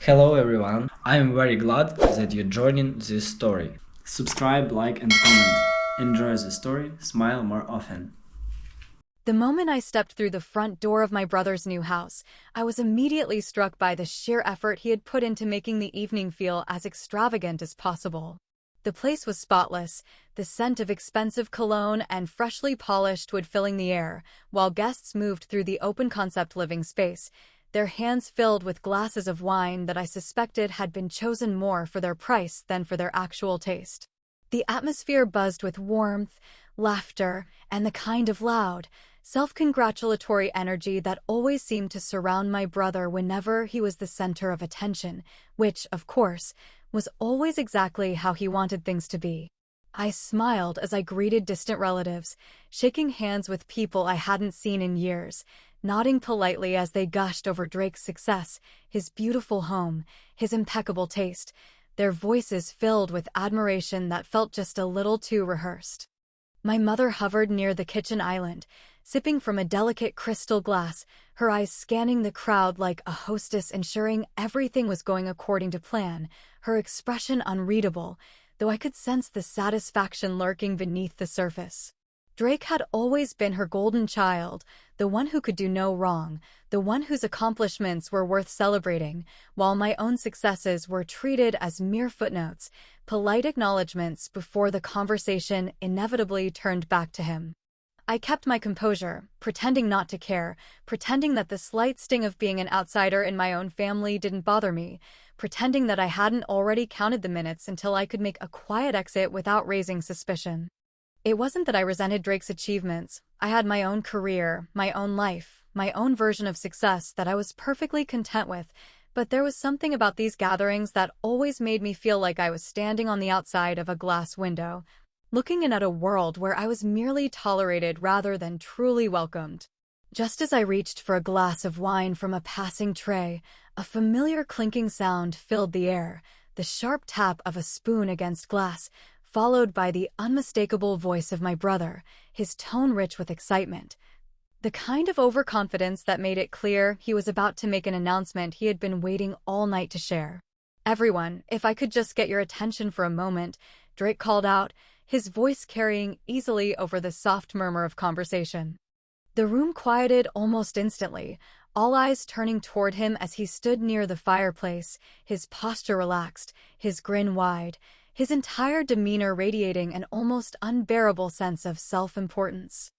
Hello everyone, I am very glad that you're joining this story. Subscribe, like and comment. Enjoy the story, smile more often. The moment I stepped through the front door of my brother's new house, I was immediately struck by the sheer effort he had put into making the evening feel as extravagant as possible. The place was spotless, the scent of expensive cologne and freshly polished wood filling the air, while guests moved through the open-concept living space, their hands filled with glasses of wine that I suspected had been chosen more for their price than for their actual taste. The atmosphere buzzed with warmth, laughter, and the kind of loud, self-congratulatory energy that always seemed to surround my brother whenever he was the center of attention, which, of course, was always exactly how he wanted things to be. I smiled as I greeted distant relatives, shaking hands with people I hadn't seen in years, nodding politely as they gushed over Drake's success, his beautiful home, his impeccable taste, their voices filled with admiration that felt just a little too rehearsed. My mother hovered near the kitchen island, sipping from a delicate crystal glass, her eyes scanning the crowd like a hostess ensuring everything was going according to plan, her expression unreadable, though I could sense the satisfaction lurking beneath the surface. Drake had always been her golden child, the one who could do no wrong, the one whose accomplishments were worth celebrating, while my own successes were treated as mere footnotes, polite acknowledgments before the conversation inevitably turned back to him. I kept my composure, pretending not to care, pretending that the slight sting of being an outsider in my own family didn't bother me, pretending that I hadn't already counted the minutes until I could make a quiet exit without raising suspicion. It wasn't that I resented Drake's achievements. I had my own career, my own life, my own version of success that I was perfectly content with, but there was something about these gatherings that always made me feel like I was standing on the outside of a glass window, looking in at a world where I was merely tolerated rather than truly welcomed. Just as I reached for a glass of wine from a passing tray, a familiar clinking sound filled the air, the sharp tap of a spoon against glass, followed by the unmistakable voice of my brother, his tone rich with excitement. The kind of overconfidence that made it clear he was about to make an announcement he had been waiting all night to share. "Everyone, if I could just get your attention for a moment," Drake called out, his voice carrying easily over the soft murmur of conversation. The room quieted almost instantly, all eyes turning toward him as he stood near the fireplace, his posture relaxed, his grin wide, his entire demeanor radiating an almost unbearable sense of self-importance.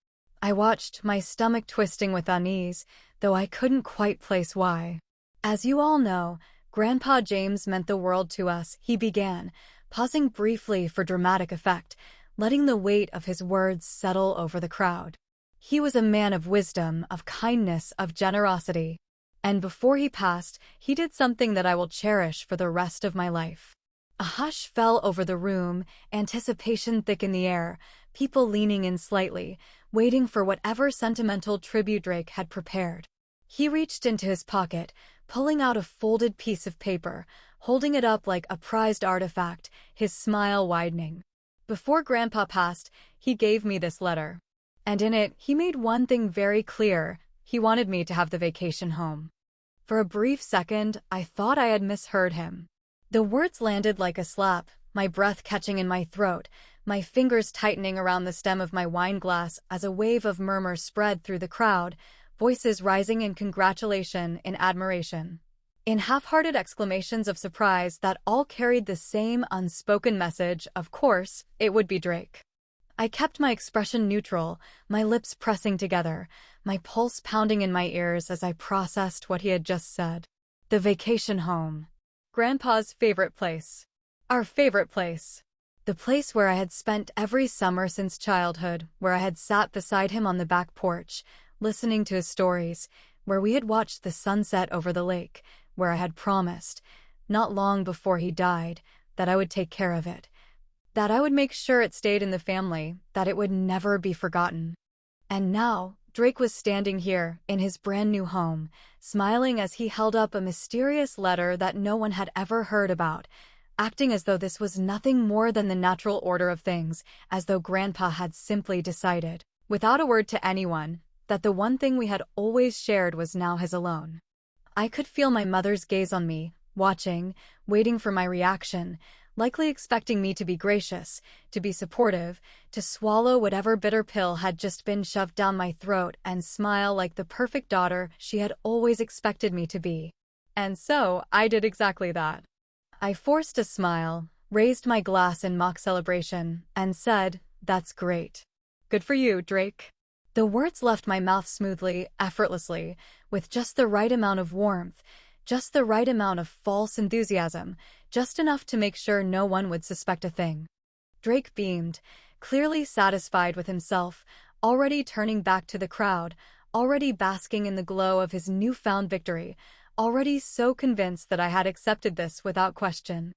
I watched, my stomach twisting with unease, though I couldn't quite place why. "As you all know, Grandpa James meant the world to us," he began, pausing briefly for dramatic effect, letting the weight of his words settle over the crowd. "He was a man of wisdom, of kindness, of generosity. And before he passed, he did something that I will cherish for the rest of my life." A hush fell over the room, anticipation thick in the air, people leaning in slightly, waiting for whatever sentimental tribute Drake had prepared. He reached into his pocket, pulling out a folded piece of paper, holding it up like a prized artifact, his smile widening. "Before Grandpa passed, he gave me this letter. And in it, he made one thing very clear: he wanted me to have the vacation home." For a brief second, I thought I had misheard him. The words landed like a slap, my breath catching in my throat, my fingers tightening around the stem of my wine glass as a wave of murmur spread through the crowd, voices rising in congratulation, in admiration, in half-hearted exclamations of surprise that all carried the same unspoken message. Of course, it would be Drake. I kept my expression neutral, my lips pressing together, my pulse pounding in my ears as I processed what he had just said. The vacation home. Grandpa's favorite place. Our favorite place. The place where I had spent every summer since childhood, where I had sat beside him on the back porch, listening to his stories, where we had watched the sunset over the lake, where I had promised, not long before he died, that I would take care of it, that I would make sure it stayed in the family, that it would never be forgotten. And now, Drake was standing here, in his brand new home, smiling as he held up a mysterious letter that no one had ever heard about, acting as though this was nothing more than the natural order of things, as though Grandpa had simply decided, without a word to anyone, that the one thing we had always shared was now his alone. I could feel my mother's gaze on me, watching, waiting for my reaction, likely expecting me to be gracious, to be supportive, to swallow whatever bitter pill had just been shoved down my throat and smile like the perfect daughter she had always expected me to be. And so, I did exactly that. I forced a smile, raised my glass in mock celebration, and said, "That's great. Good for you, Drake." The words left my mouth smoothly, effortlessly, with just the right amount of warmth, just the right amount of false enthusiasm, just enough to make sure no one would suspect a thing. Drake beamed, clearly satisfied with himself, already turning back to the crowd, already basking in the glow of his newfound victory, already so convinced that I had accepted this without question.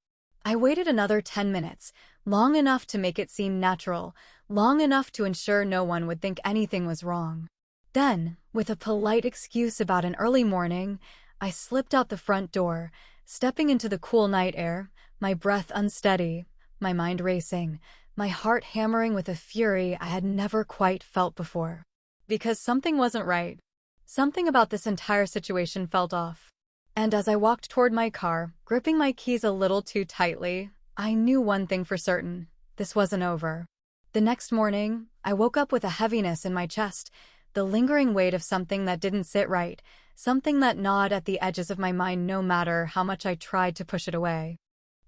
I waited another 10 minutes, long enough to make it seem natural, long enough to ensure no one would think anything was wrong. Then, with a polite excuse about an early morning, I slipped out the front door, stepping into the cool night air, my breath unsteady, my mind racing, my heart hammering with a fury I had never quite felt before. Because something wasn't right. Something about this entire situation felt off. And as I walked toward my car, gripping my keys a little too tightly, I knew one thing for certain: this wasn't over. The next morning, I woke up with a heaviness in my chest, the lingering weight of something that didn't sit right, something that gnawed at the edges of my mind no matter how much I tried to push it away.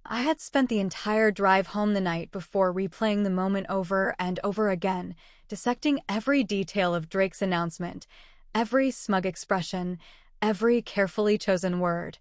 I had spent the entire drive home the night before replaying the moment over and over again, dissecting every detail of Drake's announcement, every smug expression, every carefully chosen word,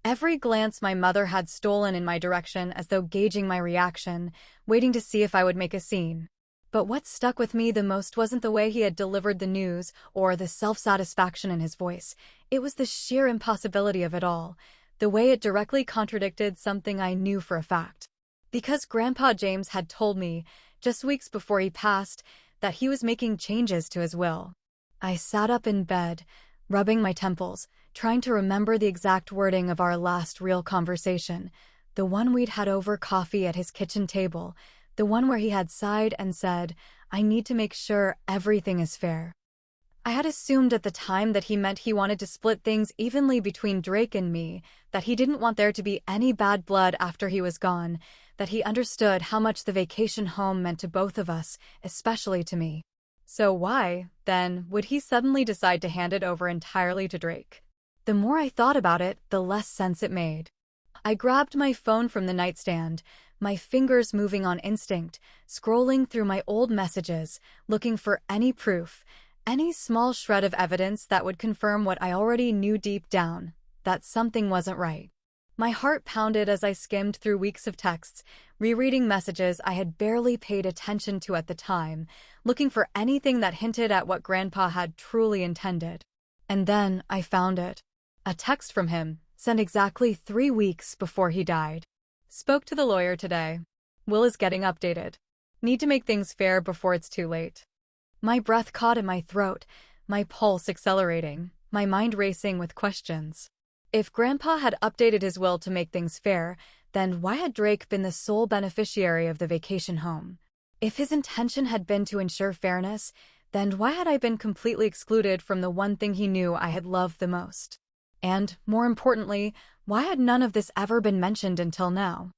every glance my mother had stolen in my direction as though gauging my reaction, waiting to see if I would make a scene. But what stuck with me the most wasn't the way he had delivered the news or the self-satisfaction in his voice. It was the sheer impossibility of it all, the way it directly contradicted something I knew for a fact. Because Grandpa James had told me, just weeks before he passed, that he was making changes to his will. I sat up in bed, rubbing my temples, trying to remember the exact wording of our last real conversation, the one we'd had over coffee at his kitchen table, the one where he had sighed and said, "I need to make sure everything is fair." I had assumed at the time that he meant he wanted to split things evenly between Drake and me, that he didn't want there to be any bad blood after he was gone, that he understood how much the vacation home meant to both of us, especially to me. So why, then, would he suddenly decide to hand it over entirely to Drake? The more I thought about it, the less sense it made. I grabbed my phone from the nightstand, my fingers moving on instinct, scrolling through my old messages, looking for any proof, any small shred of evidence that would confirm what I already knew deep down, that something wasn't right. My heart pounded as I skimmed through weeks of texts, rereading messages I had barely paid attention to at the time, looking for anything that hinted at what Grandpa had truly intended. And then I found it. A text from him, sent exactly 3 weeks before he died. Spoke to the lawyer today. Will is getting updated. Need to make things fair before it's too late. My breath caught in my throat, my pulse accelerating, my mind racing with questions. If Grandpa had updated his will to make things fair, then why had Drake been the sole beneficiary of the vacation home? If his intention had been to ensure fairness, then why had I been completely excluded from the one thing he knew I had loved the most? And, more importantly, why had none of this ever been mentioned until now?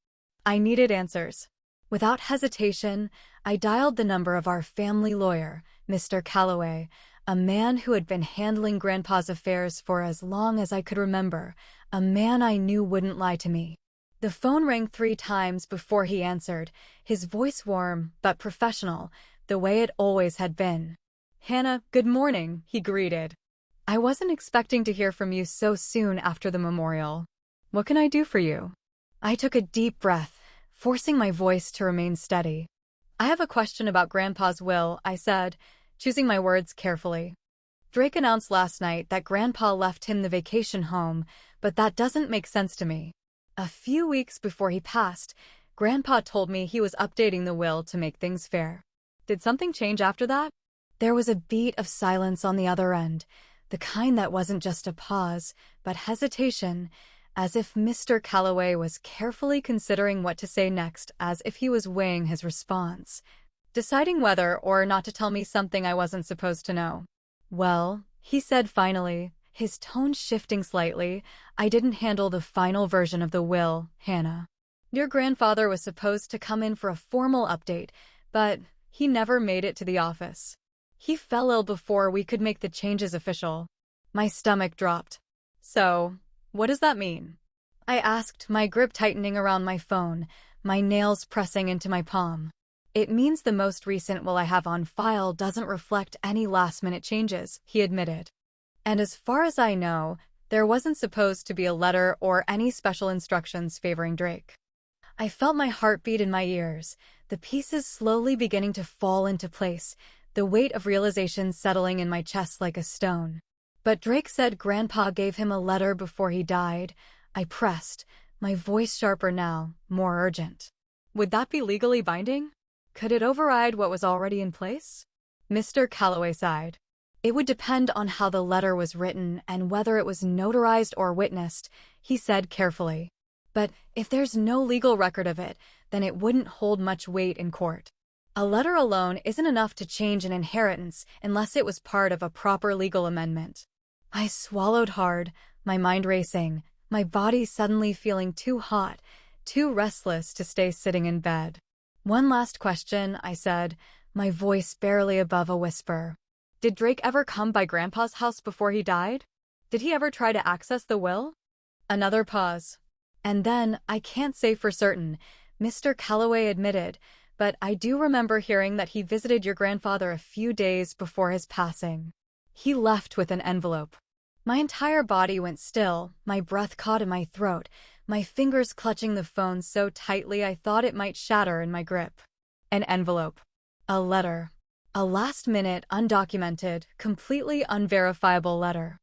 I needed answers. Without hesitation, I dialed the number of our family lawyer, Mr. Calloway, a man who had been handling Grandpa's affairs for as long as I could remember, a man I knew wouldn't lie to me. The phone rang 3 times before he answered, his voice warm but professional, the way it always had been. "Hannah, good morning," he greeted. "I wasn't expecting to hear from you so soon after the memorial. What can I do for you?" I took a deep breath, forcing my voice to remain steady. "I have a question about Grandpa's will," I said, choosing my words carefully. "Drake announced last night that Grandpa left him the vacation home, but that doesn't make sense to me. A few weeks before he passed, Grandpa told me he was updating the will to make things fair. Did something change after that?" There was a beat of silence on the other end, the kind that wasn't just a pause, but hesitation, as if Mr. Calloway was carefully considering what to say next, as if he was weighing his response, deciding whether or not to tell me something I wasn't supposed to know. "Well," he said finally, his tone shifting slightly. "I didn't handle the final version of the will, Hannah. Your grandfather was supposed to come in for a formal update, but he never made it to the office. He fell ill before we could make the changes official." My stomach dropped. "So, what does that mean?" I asked, my grip tightening around my phone, my nails pressing into my palm. "It means the most recent will I have on file doesn't reflect any last-minute changes," he admitted. "And as far as I know, there wasn't supposed to be a letter or any special instructions favoring Drake." I felt my heartbeat in my ears, the pieces slowly beginning to fall into place, the weight of realization settling in my chest like a stone. "But Drake said Grandpa gave him a letter before he died," I pressed, my voice sharper now, more urgent. "Would that be legally binding? Could it override what was already in place?" Mr. Calloway sighed. "It would depend on how the letter was written and whether it was notarized or witnessed," he said carefully. "But if there's no legal record of it, then it wouldn't hold much weight in court. A letter alone isn't enough to change an inheritance unless it was part of a proper legal amendment." I swallowed hard, my mind racing, my body suddenly feeling too hot, too restless to stay sitting in bed. "One last question," I said, my voice barely above a whisper. "Did Drake ever come by Grandpa's house before he died? Did he ever try to access the will?" Another pause. "And then, I can't say for certain," Mr. Calloway admitted, "but I do remember hearing that he visited your grandfather a few days before his passing. He left with an envelope." My entire body went still, my breath caught in my throat, my fingers clutching the phone so tightly I thought it might shatter in my grip. An envelope. A letter. A last-minute, undocumented, completely unverifiable letter.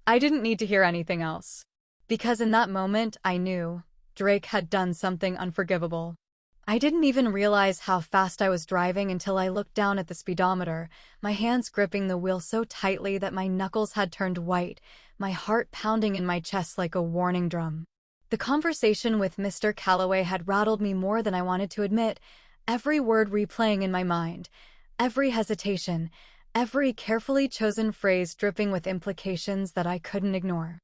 I didn't need to hear anything else. Because in that moment, I knew Drake had done something unforgivable. I didn't even realize how fast I was driving until I looked down at the speedometer, my hands gripping the wheel so tightly that my knuckles had turned white, my heart pounding in my chest like a warning drum. The conversation with Mr. Calloway had rattled me more than I wanted to admit, every word replaying in my mind, every hesitation, every carefully chosen phrase dripping with implications that I couldn't ignore.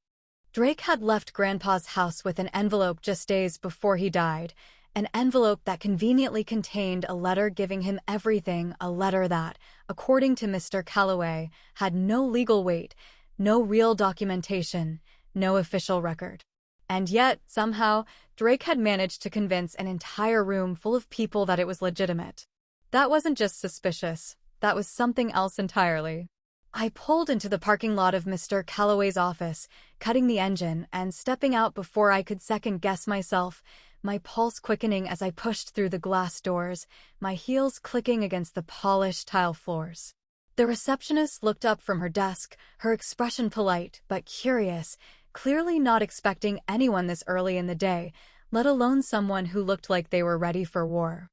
Drake had left Grandpa's house with an envelope just days before he died, an envelope that conveniently contained a letter giving him everything, a letter that, according to Mr. Calloway, had no legal weight, no real documentation, no official record. And yet, somehow, Drake had managed to convince an entire room full of people that it was legitimate. That wasn't just suspicious, that was something else entirely. I pulled into the parking lot of Mr. Calloway's office, cutting the engine and stepping out before I could second-guess myself, my pulse quickening as I pushed through the glass doors, my heels clicking against the polished tile floors. The receptionist looked up from her desk, her expression polite but curious, clearly not expecting anyone this early in the day, let alone someone who looked like they were ready for war.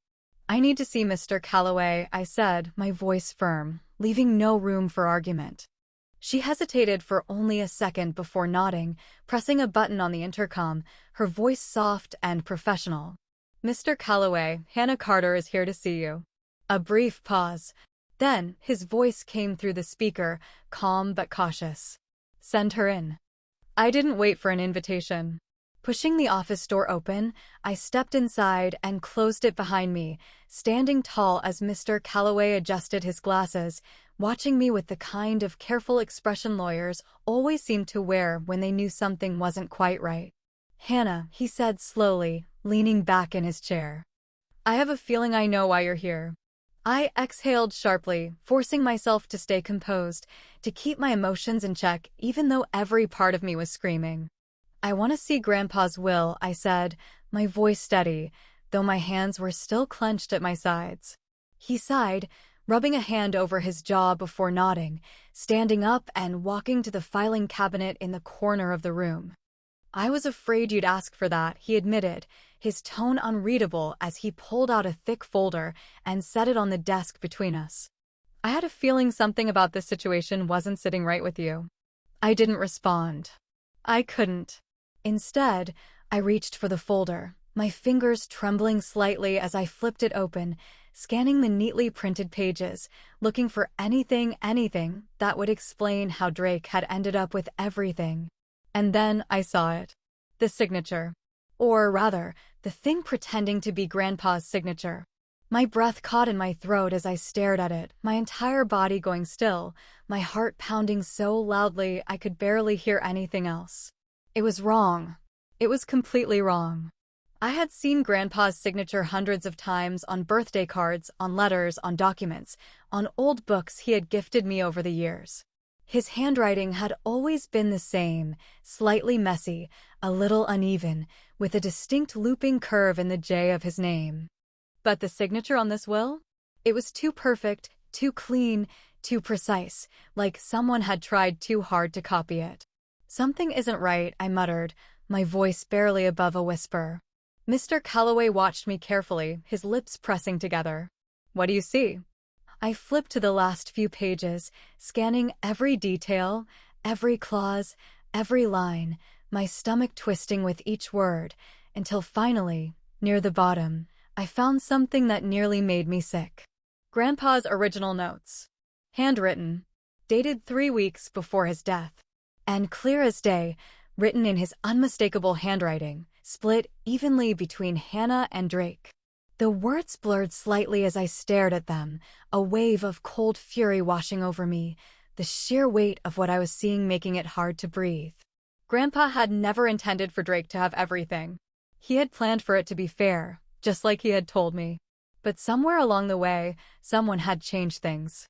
"I need to see Mr. Calloway," I said, my voice firm, leaving no room for argument. She hesitated for only a second before nodding, pressing a button on the intercom, her voice soft and professional. "Mr. Calloway, Hannah Carter is here to see you." A brief pause. Then, his voice came through the speaker, calm but cautious. "Send her in." I didn't wait for an invitation. Pushing the office door open, I stepped inside and closed it behind me, standing tall as Mr. Calloway adjusted his glasses, watching me with the kind of careful expression lawyers always seemed to wear when they knew something wasn't quite right. "Hannah," he said slowly, leaning back in his chair. "I have a feeling I know why you're here." I exhaled sharply, forcing myself to stay composed, to keep my emotions in check even though every part of me was screaming. "I want to see Grandpa's will," I said, my voice steady, though my hands were still clenched at my sides. He sighed, rubbing a hand over his jaw before nodding, standing up and walking to the filing cabinet in the corner of the room. "I was afraid you'd ask for that," he admitted, his tone unreadable as he pulled out a thick folder and set it on the desk between us. "I had a feeling something about this situation wasn't sitting right with you." I didn't respond. I couldn't. Instead, I reached for the folder, my fingers trembling slightly as I flipped it open, scanning the neatly printed pages, looking for anything that would explain how Drake had ended up with everything. And then I saw it. The signature. Or rather, the thing pretending to be Grandpa's signature. My breath caught in my throat as I stared at it, my entire body going still, my heart pounding so loudly I could barely hear anything else. It was wrong. It was completely wrong. I had seen Grandpa's signature hundreds of times on birthday cards, on letters, on documents, on old books he had gifted me over the years. His handwriting had always been the same, slightly messy, a little uneven, with a distinct looping curve in the J of his name. But the signature on this will? It was too perfect, too clean, too precise, like someone had tried too hard to copy it. "Something isn't right," I muttered, my voice barely above a whisper. Mr. Calloway watched me carefully, his lips pressing together. "What do you see?" I flipped to the last few pages, scanning every detail, every clause, every line, my stomach twisting with each word, until finally, near the bottom, I found something that nearly made me sick. Grandpa's original notes. Handwritten. Dated 3 weeks before his death. And clear as day, written in his unmistakable handwriting, split evenly between Hannah and Drake. The words blurred slightly as I stared at them, a wave of cold fury washing over me, the sheer weight of what I was seeing making it hard to breathe. Grandpa had never intended for Drake to have everything. He had planned for it to be fair, just like he had told me. But somewhere along the way, someone had changed things.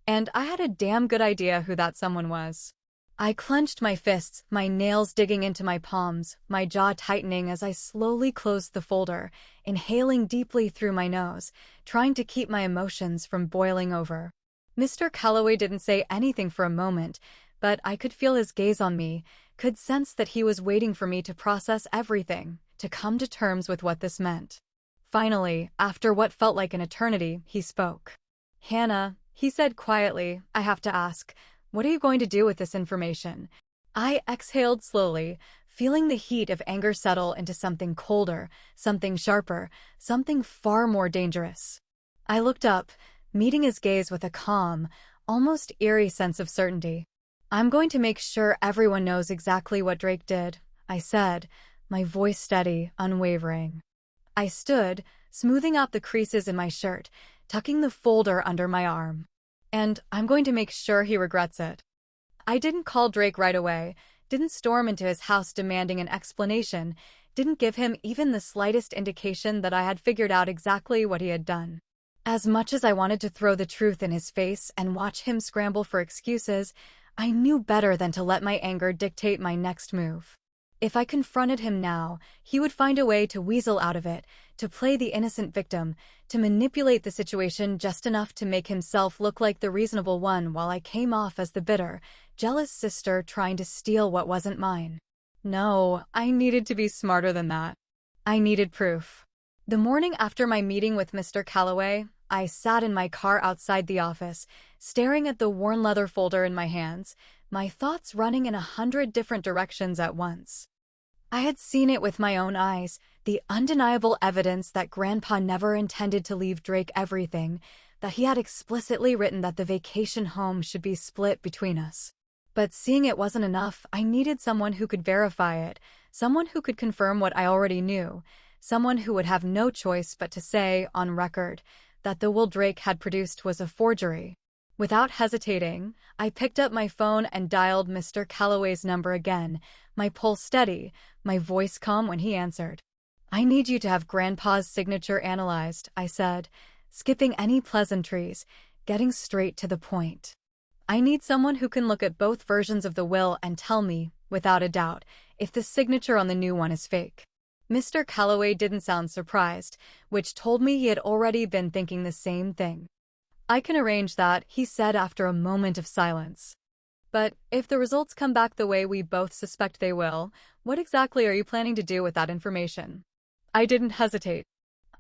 And I had a damn good idea who that someone was. I clenched my fists, my nails digging into my palms, my jaw tightening as I slowly closed the folder, inhaling deeply through my nose, trying to keep my emotions from boiling over. Mr. Calloway didn't say anything for a moment, but I could feel his gaze on me, could sense that he was waiting for me to process everything, to come to terms with what this meant. Finally, after what felt like an eternity, he spoke. "Hannah," he said quietly, "I have to ask, what are you going to do with this information?" I exhaled slowly, feeling the heat of anger settle into something colder, something sharper, something far more dangerous. I looked up, meeting his gaze with a calm, almost eerie sense of certainty. "I'm going to make sure everyone knows exactly what Drake did," I said, my voice steady, unwavering. I stood, smoothing out the creases in my shirt, tucking the folder under my arm. "And I'm going to make sure he regrets it." I didn't call Drake right away, didn't storm into his house demanding an explanation, didn't give him even the slightest indication that I had figured out exactly what he had done. As much as I wanted to throw the truth in his face and watch him scramble for excuses, I knew better than to let my anger dictate my next move. If I confronted him now, he would find a way to weasel out of it, to play the innocent victim, to manipulate the situation just enough to make himself look like the reasonable one while I came off as the bitter, jealous sister trying to steal what wasn't mine. No, I needed to be smarter than that. I needed proof. The morning after my meeting with Mr. Calloway, I sat in my car outside the office, staring at the worn leather folder in my hands, my thoughts running in 100 different directions at once. I had seen it with my own eyes, the undeniable evidence that Grandpa never intended to leave Drake everything, that he had explicitly written that the vacation home should be split between us. But seeing it wasn't enough, I needed someone who could verify it, someone who could confirm what I already knew, someone who would have no choice but to say, on record, that the will Drake had produced was a forgery. Without hesitating, I picked up my phone and dialed Mr. Calloway's number again, my pulse steady, my voice calm when he answered. "I need you to have Grandpa's signature analyzed," I said, skipping any pleasantries, getting straight to the point. "I need someone who can look at both versions of the will and tell me, without a doubt, if the signature on the new one is fake." Mr. Calloway didn't sound surprised, which told me he had already been thinking the same thing. "I can arrange that," he said after a moment of silence. "But if the results come back the way we both suspect they will, what exactly are you planning to do with that information?" I didn't hesitate.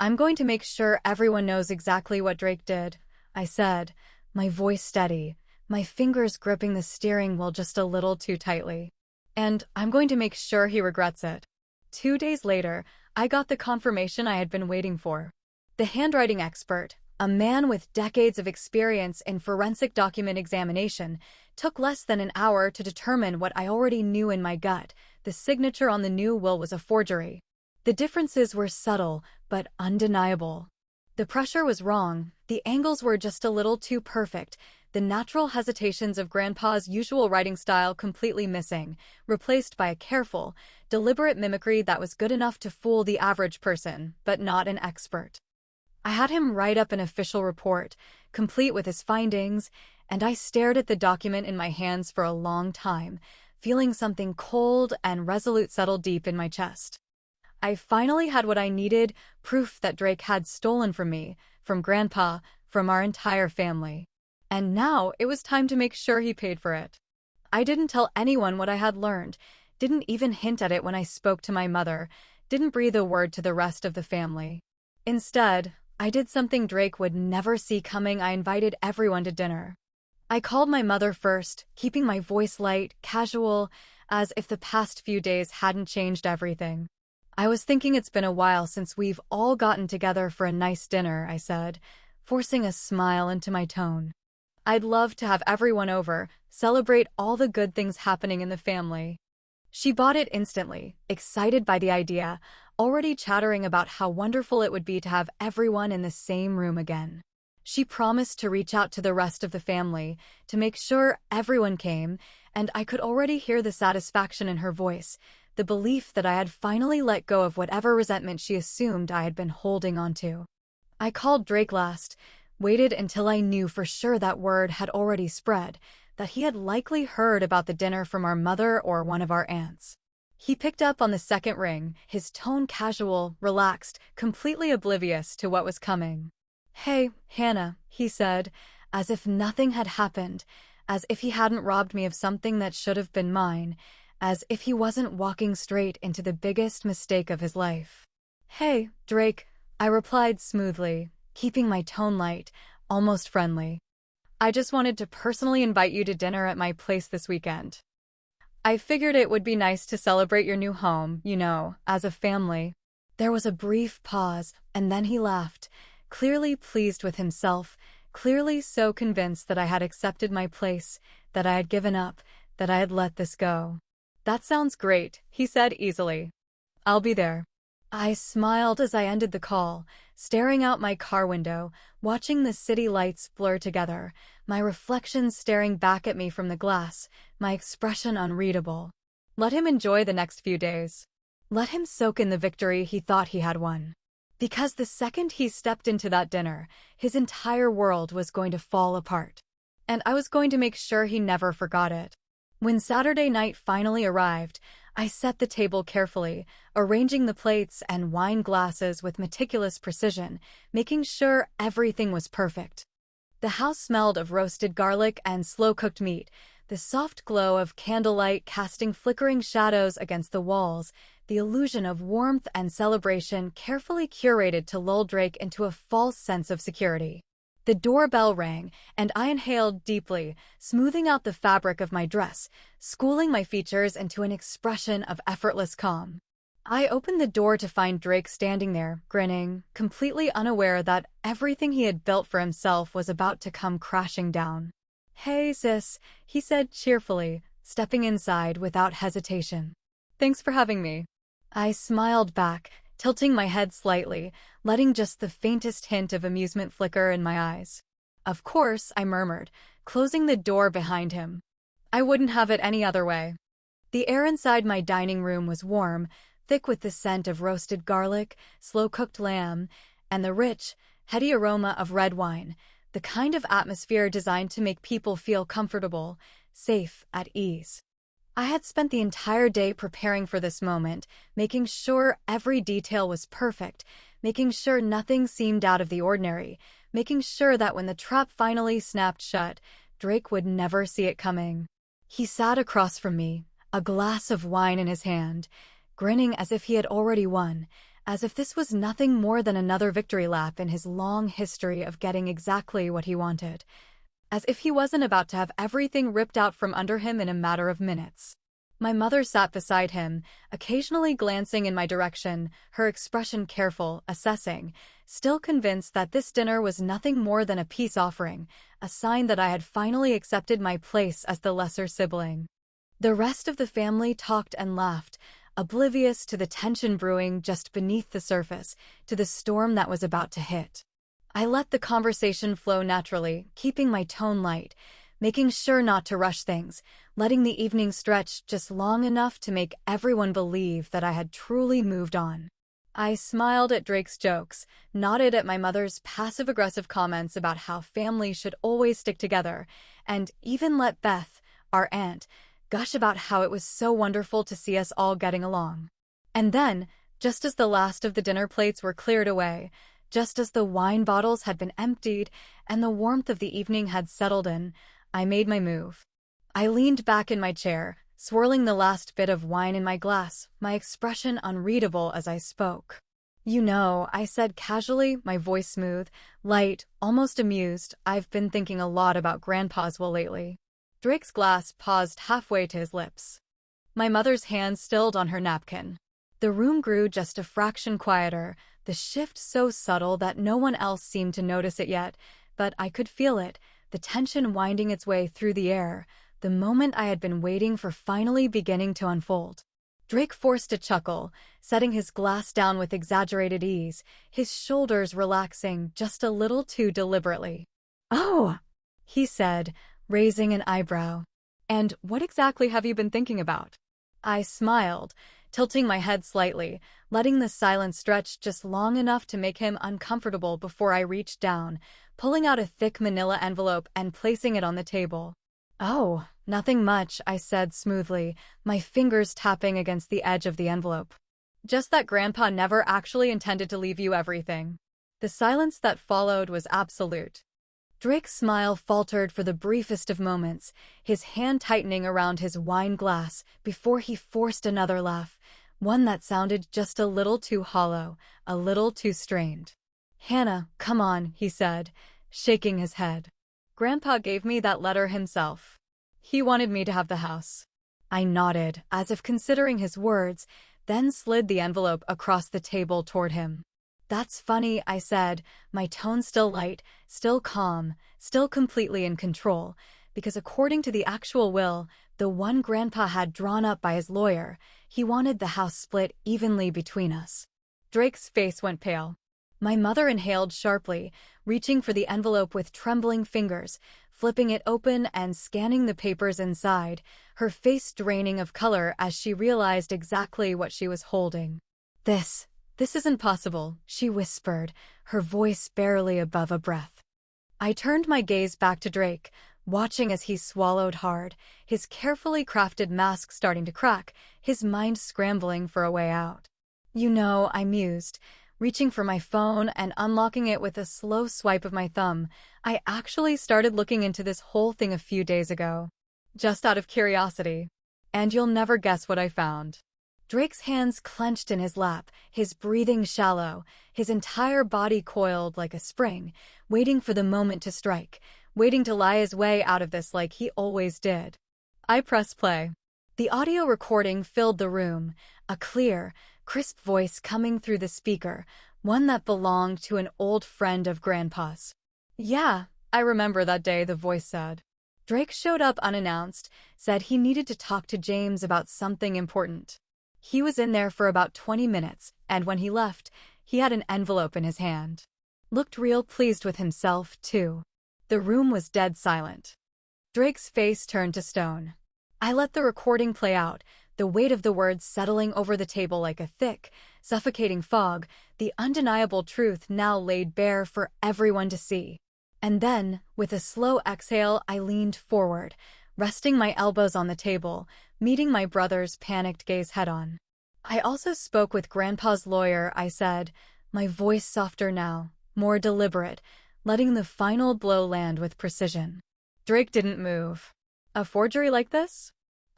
"I'm going to make sure everyone knows exactly what Drake did," I said, my voice steady, my fingers gripping the steering wheel just a little too tightly. "And I'm going to make sure he regrets it." 2 days later, I got the confirmation I had been waiting for. The handwriting expert, A man with decades of experience in forensic document examination took less than an hour to determine what I already knew in my gut: the signature on the new will was a forgery. The differences were subtle, but undeniable. The pressure was wrong, the angles were just a little too perfect, the natural hesitations of Grandpa's usual writing style completely missing, replaced by a careful, deliberate mimicry that was good enough to fool the average person, but not an expert. I had him write up an official report, complete with his findings, and I stared at the document in my hands for a long time, feeling something cold and resolute settle deep in my chest. I finally had what I needed: proof that Drake had stolen from me, from Grandpa, from our entire family. And now it was time to make sure he paid for it. I didn't tell anyone what I had learned, didn't even hint at it when I spoke to my mother, didn't breathe a word to the rest of the family. Instead, I did something Drake would never see coming. I invited everyone to dinner. I called my mother first, keeping my voice light, casual, as if the past few days hadn't changed everything. "I was thinking it's been a while since we've all gotten together for a nice dinner," I said, forcing a smile into my tone. "I'd love to have everyone over, celebrate all the good things happening in the family." She bought it instantly, excited by the idea, already chattering about how wonderful it would be to have everyone in the same room again. She promised to reach out to the rest of the family, to make sure everyone came, and I could already hear the satisfaction in her voice, the belief that I had finally let go of whatever resentment she assumed I had been holding onto. I called Drake last, waited until I knew for sure that word had already spread, that he had likely heard about the dinner from our mother or one of our aunts. He picked up on the second ring, his tone casual, relaxed, completely oblivious to what was coming. "Hey, Hannah," he said, as if nothing had happened, as if he hadn't robbed me of something that should have been mine, as if he wasn't walking straight into the biggest mistake of his life. "Hey, Drake," I replied smoothly, keeping my tone light, almost friendly. "I just wanted to personally invite you to dinner at my place this weekend. I figured it would be nice to celebrate your new home, as a family." There was a brief pause, and then he laughed, clearly pleased with himself, clearly so convinced that I had accepted my place, that I had given up, that I had let this go. "That sounds great," he said easily. "I'll be there." I smiled as I ended the call, staring out my car window, watching the city lights blur together, my reflection staring back at me from the glass, my expression unreadable. Let him enjoy the next few days. Let him soak in the victory he thought he had won. Because the second he stepped into that dinner, his entire world was going to fall apart. And I was going to make sure he never forgot it. When Saturday night finally arrived, I set the table carefully, arranging the plates and wine glasses with meticulous precision, making sure everything was perfect. The house smelled of roasted garlic and slow-cooked meat, the soft glow of candlelight casting flickering shadows against the walls, the illusion of warmth and celebration carefully curated to lull Drake into a false sense of security. The doorbell rang, and I inhaled deeply, smoothing out the fabric of my dress, schooling my features into an expression of effortless calm. I opened the door to find Drake standing there, grinning, completely unaware that everything he had built for himself was about to come crashing down. "Hey, sis," he said cheerfully, stepping inside without hesitation. "Thanks for having me." I smiled back, tilting my head slightly, letting just the faintest hint of amusement flicker in my eyes. "Of course," I murmured, closing the door behind him. "I wouldn't have it any other way." The air inside my dining room was warm, thick with the scent of roasted garlic, slow-cooked lamb, and the rich, heady aroma of red wine, the kind of atmosphere designed to make people feel comfortable, safe, at ease. I had spent the entire day preparing for this moment, making sure every detail was perfect, making sure nothing seemed out of the ordinary, making sure that when the trap finally snapped shut, Drake would never see it coming. He sat across from me, a glass of wine in his hand, grinning as if he had already won, as if this was nothing more than another victory lap in his long history of getting exactly what he wanted. As if he wasn't about to have everything ripped out from under him in a matter of minutes. My mother sat beside him, occasionally glancing in my direction, her expression careful, assessing, still convinced that this dinner was nothing more than a peace offering, a sign that I had finally accepted my place as the lesser sibling. The rest of the family talked and laughed, oblivious to the tension brewing just beneath the surface, to the storm that was about to hit. I let the conversation flow naturally, keeping my tone light, making sure not to rush things, letting the evening stretch just long enough to make everyone believe that I had truly moved on. I smiled at Drake's jokes, nodded at my mother's passive-aggressive comments about how families should always stick together, and even let Beth, our aunt, gush about how it was so wonderful to see us all getting along. And then, just as the last of the dinner plates were cleared away, just as the wine bottles had been emptied and the warmth of the evening had settled in, I made my move. I leaned back in my chair, swirling the last bit of wine in my glass, my expression unreadable as I spoke. "You know," I said casually, my voice smooth, light, almost amused, "I've been thinking a lot about Grandpa's will lately." Drake's glass paused halfway to his lips. My mother's hand stilled on her napkin. The room grew just a fraction quieter, the shift so subtle that no one else seemed to notice it yet, but I could feel it, the tension winding its way through the air, the moment I had been waiting for finally beginning to unfold. Drake forced a chuckle, setting his glass down with exaggerated ease, his shoulders relaxing just a little too deliberately. "Oh," he said, raising an eyebrow. "And what exactly have you been thinking about?" I smiled, tilting my head slightly, letting the silence stretch just long enough to make him uncomfortable before I reached down, pulling out a thick manila envelope and placing it on the table. "Oh, nothing much," I said smoothly, my fingers tapping against the edge of the envelope. "Just that Grandpa never actually intended to leave you everything." The silence that followed was absolute. Drake's smile faltered for the briefest of moments, his hand tightening around his wine glass before he forced another laugh, one that sounded just a little too hollow, a little too strained. "Hannah, come on," he said, shaking his head. "Grandpa gave me that letter himself. He wanted me to have the house." I nodded, as if considering his words, then slid the envelope across the table toward him. "That's funny," I said, my tone still light, still calm, still completely in control, because according to the actual will, the one Grandpa had drawn up by his lawyer, he wanted the house split evenly between us. Drake's face went pale. My mother inhaled sharply, reaching for the envelope with trembling fingers, flipping it open and scanning the papers inside, her face draining of color as she realized exactly what she was holding. This isn't possible," she whispered, her voice barely above a breath. I turned my gaze back to Drake, watching as he swallowed hard, his carefully crafted mask starting to crack, his mind scrambling for a way out. "You know," I mused, reaching for my phone and unlocking it with a slow swipe of my thumb, "I actually started looking into this whole thing a few days ago. Just out of curiosity. And you'll never guess what I found." Drake's hands clenched in his lap, his breathing shallow, his entire body coiled like a spring, waiting for the moment to strike, waiting to lie his way out of this like he always did. I pressed play. The audio recording filled the room, a clear, crisp voice coming through the speaker, one that belonged to an old friend of Grandpa's. "Yeah, I remember that day," the voice said. Drake showed up unannounced, said he needed to talk to James about something important. He was in there for about 20 minutes, and when he left, he had an envelope in his hand. Looked real pleased with himself, too. The room was dead silent. Drake's face turned to stone. I let the recording play out, the weight of the words settling over the table like a thick, suffocating fog, the undeniable truth now laid bare for everyone to see. And then, with a slow exhale, I leaned forward, resting my elbows on the table, meeting my brother's panicked gaze head-on. "I also spoke with Grandpa's lawyer," I said, my voice softer now, more deliberate, letting the final blow land with precision. Drake didn't move. "A forgery like this?"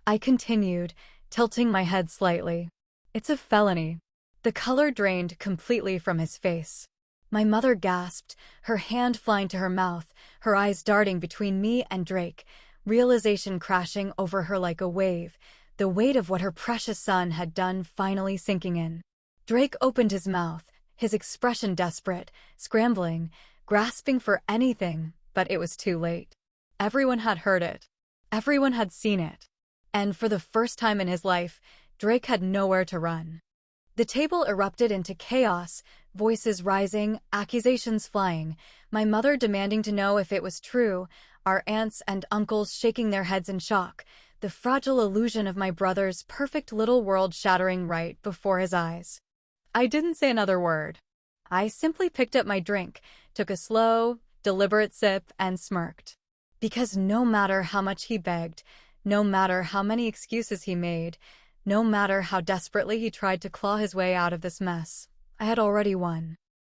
I continued, tilting my head slightly. "It's a felony." The color drained completely from his face. My mother gasped, her hand flying to her mouth, her eyes darting between me and Drake, realization crashing over her like a wave, the weight of what her precious son had done finally sinking in. Drake opened his mouth, his expression desperate, scrambling, grasping for anything, but it was too late. Everyone had heard it. Everyone had seen it. And for the first time in his life, Drake had nowhere to run. The table erupted into chaos, voices rising, accusations flying, my mother demanding to know if it was true, our aunts and uncles shaking their heads in shock, the fragile illusion of my brother's perfect little world shattering right before his eyes. I didn't say another word. I simply picked up my drink, took a slow, deliberate sip, and smirked. Because no matter how much he begged, no matter how many excuses he made, no matter how desperately he tried to claw his way out of this mess, I had already won.